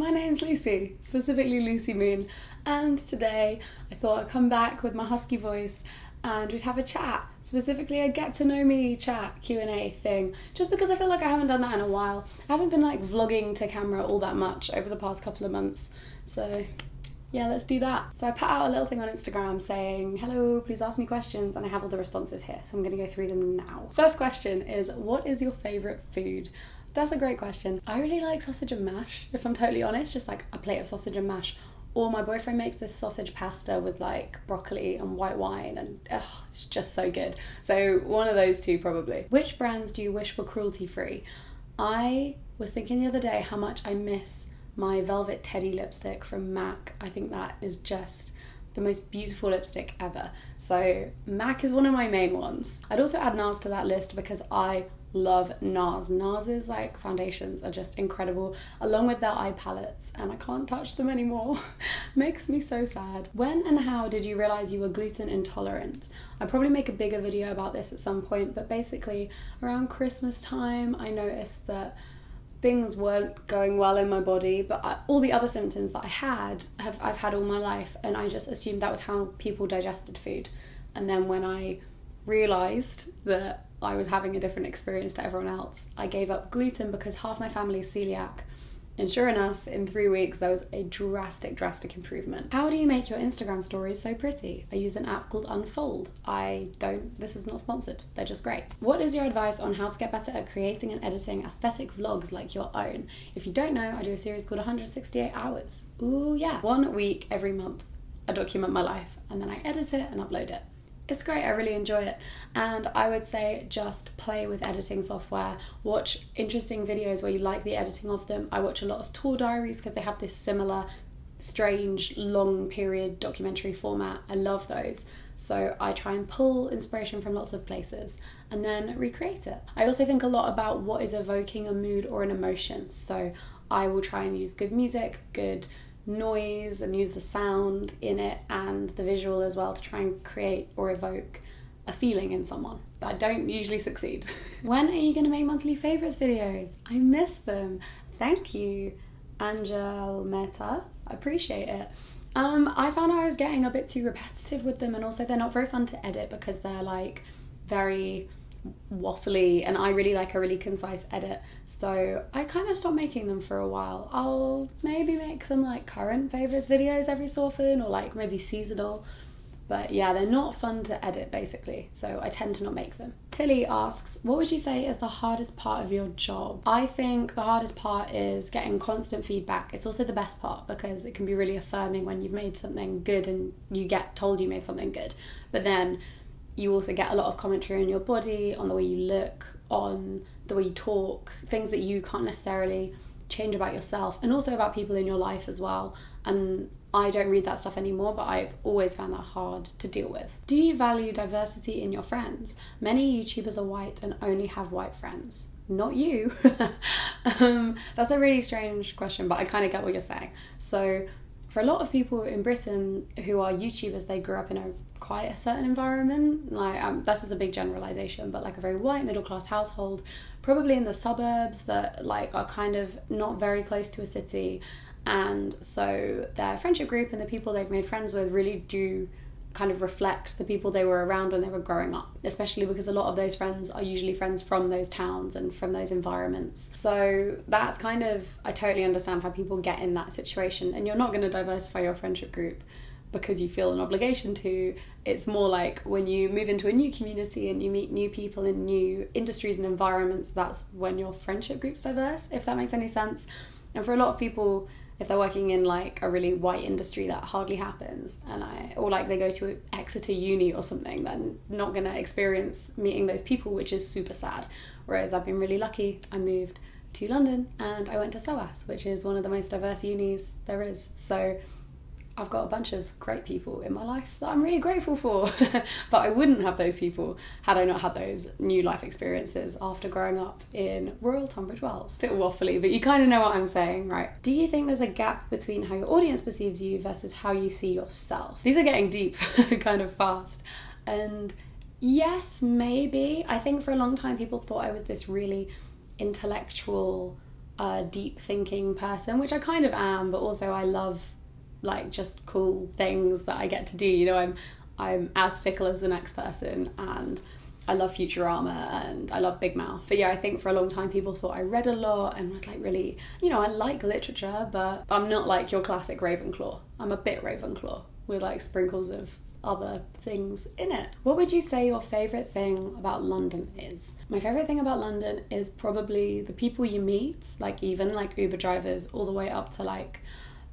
my name's Lucy, specifically Lucy Moon, and today I thought I'd come back with my husky voice and we'd have a chat, specifically a get to know me chat Q&A thing, just because I feel like I haven't done that in a while. I haven't been like vlogging to camera all that much over the past couple of months, so yeah, let's do that. So I put out a little thing on Instagram saying, hello, please ask me questions, and I have all the responses here, so I'm going to go through them now. First question is, what is your favourite food? That's a great question. I really like sausage and mash, if I'm totally honest, just like a plate of sausage and mash. Or my boyfriend makes this sausage pasta with like broccoli and white wine, and it's just so good. So one of those two probably. Which brands do you wish were cruelty-free? I was thinking the other day how much I miss my Velvet Teddy lipstick from MAC. I think that is just the most beautiful lipstick ever. So MAC is one of my main ones. I'd also add NARS to that list because I love NARS. NARS's like foundations are just incredible, along with their eye palettes, and I can't touch them anymore. Makes me so sad. When and how did you realize you were gluten intolerant? I'll probably make a bigger video about this at some point, but basically around Christmas time I noticed that things weren't going well in my body, but all the other symptoms that I had I've had all my life, and I just assumed that was how people digested food. And then when I realised that I was having a different experience to everyone else, I gave up gluten because half my family is celiac. And sure enough, in 3 weeks, there was a drastic improvement. How do you make your Instagram stories so pretty? I use an app called Unfold. I don't, this is not sponsored, they're just great. What is your advice on how to get better at creating and editing aesthetic vlogs like your own? If you don't know, I do a series called 168 Hours. Ooh yeah. 1 week every month, I document my life, and then I edit it and upload it. It's great, I really enjoy it, and I would say just play with editing software, watch interesting videos where you like the editing of them. I watch a lot of tour diaries because they have this similar strange long period documentary format. I love those, so I try and pull inspiration from lots of places and then recreate it. I also think a lot about what is evoking a mood or an emotion, so I will try and use good music, good noise, and use the sound in it and the visual as well to try and create or evoke a feeling in someone. I don't usually succeed. When are you going to make monthly favourites videos? I miss them. Thank you, Angel Meta. I appreciate it. I found I was getting a bit too repetitive with them, and also they're not very fun to edit because they're like very waffly, and I really like a really concise edit, so I kind of stopped making them for a while. I'll maybe make some like current favourites videos every so often, or like maybe seasonal, but yeah, they're not fun to edit basically, so I tend to not make them. Tilly asks, what would you say is the hardest part of your job? I think the hardest part is getting constant feedback. It's also the best part because it can be really affirming when you've made something good and you get told you made something good, but then you also get a lot of commentary on your body, on the way you look, on the way you talk, things that you can't necessarily change about yourself, and also about people in your life as well. And I don't read that stuff anymore, but I've always found that hard to deal with. Do you value diversity in your friends? Many YouTubers are white and only have white friends. Not you. That's a really strange question, but I kind of get what you're saying. So for a lot of people in Britain who are YouTubers, they grew up in quite a certain environment. Like this is a big generalization, but like a very white middle class household, probably in the suburbs that like are kind of not very close to a city, and so their friendship group and the people they've made friends with really do kind of reflect the people they were around when they were growing up, especially because a lot of those friends are usually friends from those towns and from those environments. So that's kind of, I totally understand how people get in that situation, and you're not going to diversify your friendship group because you feel an obligation to. It's more like when you move into a new community and you meet new people in new industries and environments, that's when your friendship group's diverse, if that makes any sense. And for a lot of people, if they're working in like a really white industry, that hardly happens, or like they go to Exeter uni or something, they're not going to experience meeting those people, which is super sad. Whereas I've been really lucky. I moved to London and I went to SOAS, which is one of the most diverse unis there is. So I've got a bunch of great people in my life that I'm really grateful for. But I wouldn't have those people had I not had those new life experiences after growing up in rural Tunbridge Wells. Bit waffly, but you kind of know what I'm saying, right? Do you think there's a gap between how your audience perceives you versus how you see yourself? These are getting deep kind of fast. And yes, maybe. I think for a long time people thought I was this really intellectual a deep thinking person, which I kind of am, but also I love like just cool things that I get to do. You know, I'm as fickle as the next person, and I love Futurama and I love Big Mouth. But yeah, I think for a long time people thought I read a lot and was like really, you know, I like literature, but I'm not like your classic Ravenclaw. I'm a bit Ravenclaw with like sprinkles of other things in it. What would you say your favourite thing about London is? My favourite thing about London is probably the people you meet, like even like Uber drivers all the way up to like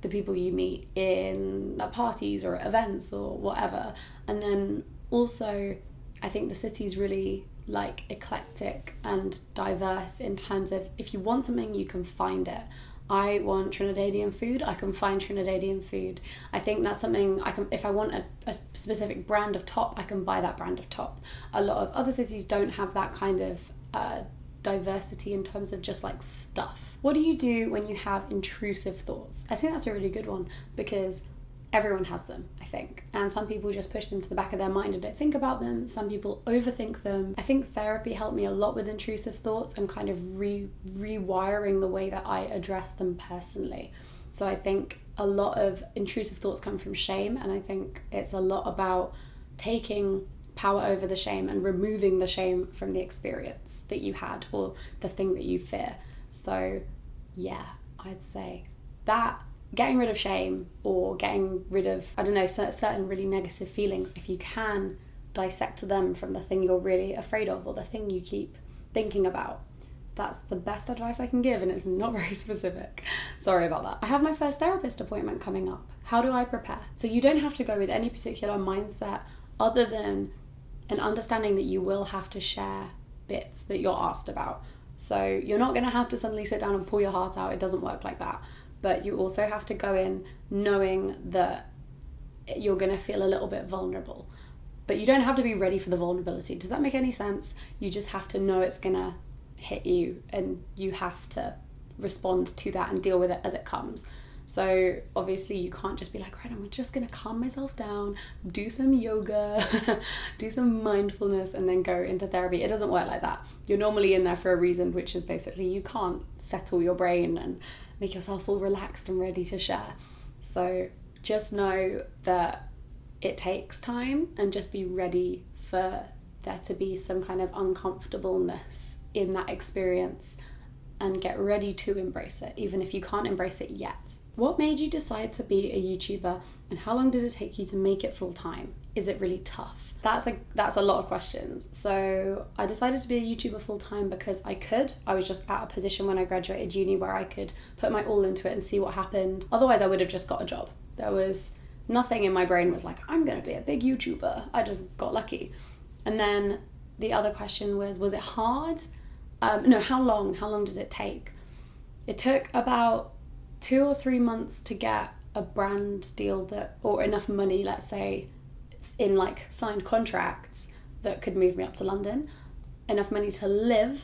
the people you meet in parties or events or whatever. And then also I think the city's really like eclectic and diverse in terms of if you want something you can find it. I want Trinidadian food, I can find Trinidadian food. I think that's something I can, if I want a specific brand of top, I can buy that brand of top. A lot of other cities don't have that kind of diversity in terms of just like stuff. What do you do when you have intrusive thoughts? I think that's a really good one because everyone has them, I think. And some people just push them to the back of their mind and don't think about them. Some people overthink them. I think therapy helped me a lot with intrusive thoughts and kind of rewiring the way that I address them personally. So I think a lot of intrusive thoughts come from shame, and I think it's a lot about taking power over the shame and removing the shame from the experience that you had or the thing that you fear. So yeah, I'd say that. Getting rid of shame or getting rid of, I don't know, certain really negative feelings, if you can dissect them from the thing you're really afraid of or the thing you keep thinking about, that's the best advice I can give, and it's not very specific. Sorry about that. I have my first therapist appointment coming up. How do I prepare? So you don't have to go with any particular mindset other than an understanding that you will have to share bits that you're asked about. So you're not going to have to suddenly sit down and pull your heart out. It doesn't work like that. But you also have to go in knowing that you're going to feel a little bit vulnerable. But you don't have to be ready for the vulnerability. Does that make any sense? You just have to know it's going to hit you and you have to respond to that and deal with it as it comes. So obviously you can't just be like, right, I'm just going to calm myself down, do some yoga, do some mindfulness, and then go into therapy. It doesn't work like that. You're normally in there for a reason, which is basically you can't settle your brain and make yourself all relaxed and ready to share. So just know that it takes time and just be ready for there to be some kind of uncomfortableness in that experience and get ready to embrace it, even if you can't embrace it yet. What made you decide to be a YouTuber, and how long did it take you to make it full time? Is it really tough? That's a lot of questions. So I decided to be a YouTuber full time because I could. I was just at a position when I graduated uni where I could put my all into it and see what happened. Otherwise I would have just got a job. There was nothing in my brain was like, I'm gonna be a big YouTuber. I just got lucky. And then the other question was it hard? No, how long did it take? It took about 2 or 3 months to get a brand deal that, or enough money, let's say, in like signed contracts that could move me up to London. Enough money to live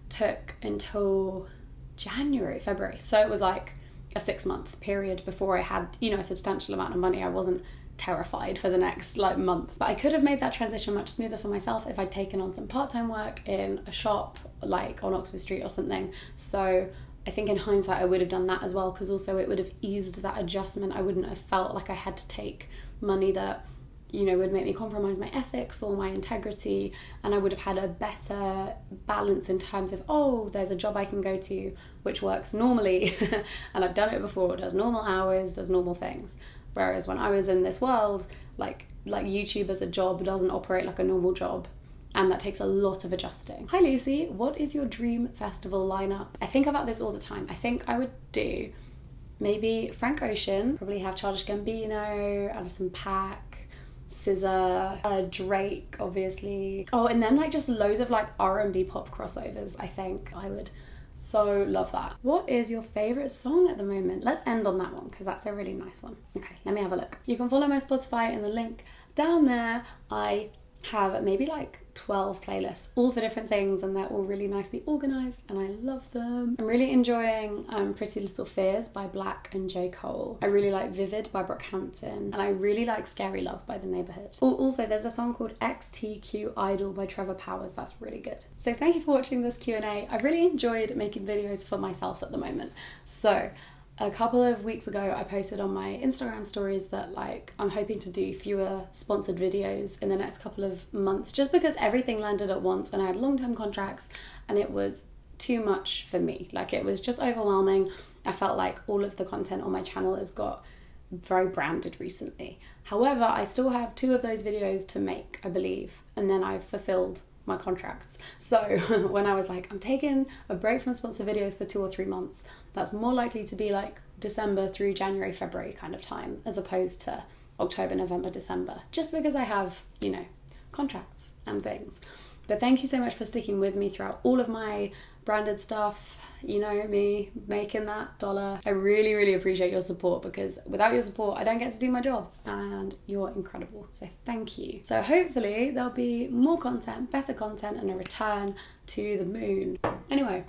took until January, February. So it was like a 6-month period before I had, a substantial amount of money. I wasn't terrified for the next month. But I could have made that transition much smoother for myself if I'd taken on some part-time work in a shop like on Oxford Street or something. So I think in hindsight I would have done that as well, because also it would have eased that adjustment. I wouldn't have felt like I had to take money that would make me compromise my ethics or my integrity, and I would have had a better balance in terms of, there's a job I can go to which works normally and I've done it before, does normal hours, does normal things. Whereas when I was in this world, like YouTube as a job doesn't operate like a normal job, and that takes a lot of adjusting. Hi Lucy, what is your dream festival lineup? I think about this all the time. I think I would do maybe Frank Ocean, probably have Childish Gambino, Addison Paak, SZA, Drake, obviously. And then just loads of R&B pop crossovers. I think I would so love that. What is your favourite song at the moment? Let's end on that one because that's a really nice one. Okay, let me have a look. You can follow my Spotify in the link down there. I have maybe like 12 playlists, all for different things, and they're all really nicely organised and I love them. I'm really enjoying Pretty Little Fears by Black and J. Cole. I really like Vivid by Brockhampton, and I really like Scary Love by The Neighbourhood. Also, there's a song called XTQ Idol by Trevor Powers that's really good. So thank you for watching this Q&A. I've really enjoyed making videos for myself at the moment. So a couple of weeks ago I posted on my Instagram stories that like I'm hoping to do fewer sponsored videos in the next couple of months, just because everything landed at once and I had long-term contracts and it was too much for me. Like, it was just overwhelming. I felt like all of the content on my channel has got very branded recently. However, I still have 2 of those videos to make, I believe, and then I've fulfilled my contracts. So when I was like, I'm taking a break from sponsored videos for 2 or 3 months, that's more likely to be like December through January, February kind of time, as opposed to October, November, December, just because I have, you know, contracts and things. But thank you so much for sticking with me throughout all of my branded stuff. You know me, making that dollar. I really, really appreciate your support, because without your support, I don't get to do my job, and you're incredible. So thank you. So hopefully there'll be more content, better content, and a return to the moon. Anyway,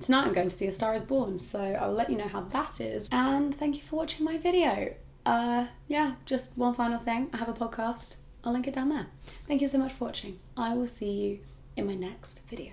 tonight I'm going to see A Star Is Born, so I'll let you know how that is. And thank you for watching my video. Yeah, just one final thing. I have a podcast. I'll link it down there. Thank you so much for watching. I will see you in my next video.